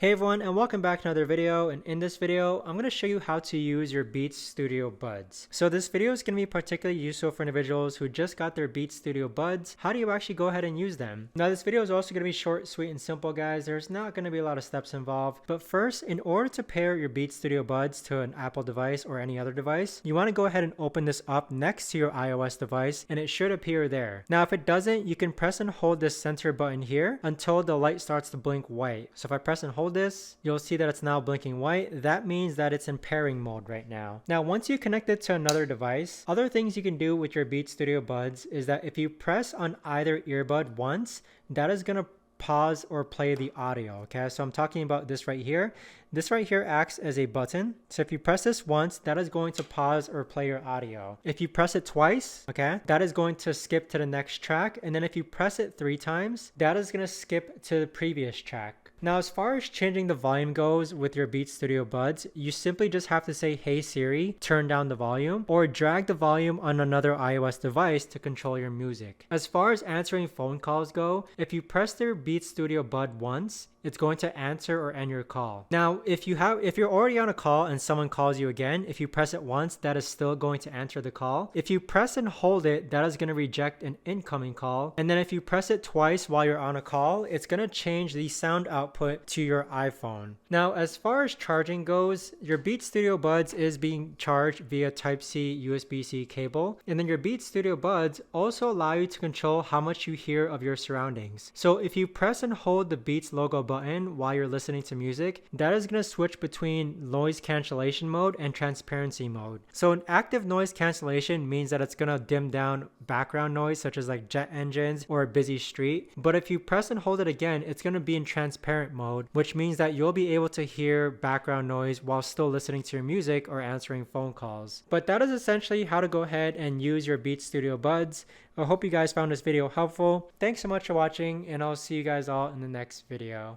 Hey everyone, and welcome back to another video. And in this video I'm going to show you how to use your Beats Studio buds. So this video is going to be particularly useful for individuals who just got their Beats Studio buds. How do you actually go ahead and use them? Now this video is also going to be short, sweet, and simple, guys. There's not going to be a lot of steps involved. But first, in order to pair your Beats Studio buds to an Apple device or any other device, you want to go ahead and open this up next to your iOS device, and it should appear there. Now if it doesn't, you can press and hold this center button here until the light starts to blink white. So if I press and hold this, you'll see that it's now blinking white. That means that it's in pairing mode right now. Now, once you connect it to another device, other things you can do with your Beats Studio buds is that if you press on either earbud once, that is going to pause or play the audio. Okay, so I'm talking about this right here. This right here acts as a button. So if you press this once, that is going to pause or play your audio. If you press it twice, okay, that is going to skip to the next track. And then if you press it 3 times, that is going to skip to the previous track. Now, as far as changing the volume goes with your Beats Studio buds, you simply just have to say, "Hey Siri, turn down the volume," or drag the volume on another iOS device to control your music. As far as answering phone calls go, if you press their Beats Studio bud once, it's going to answer or end your call. Now, if you're already on a call and someone calls you again, if you press it once, that is still going to answer the call. If you press and hold it, that is going to reject an incoming call. And then if you press it twice while you're on a call, it's going to change the sound output to your iPhone. Now, as far as charging goes, your Beats Studio buds is being charged via Type-C USB-C cable. And then your Beats Studio buds also allow you to control how much you hear of your surroundings. So if you press and hold the Beats logo button while you're listening to music, that is going to switch between noise cancellation mode and transparency mode. So an active noise cancellation means that it's going to dim down background noise such as like jet engines or a busy street. But if you press and hold it again, it's going to be in transparent mode, which means that you'll be able to hear background noise while still listening to your music or answering phone calls. But that is essentially how to go ahead and use your Beats Studio buds. I hope you guys found this video helpful. Thanks so much for watching, and I'll see you guys all in the next video.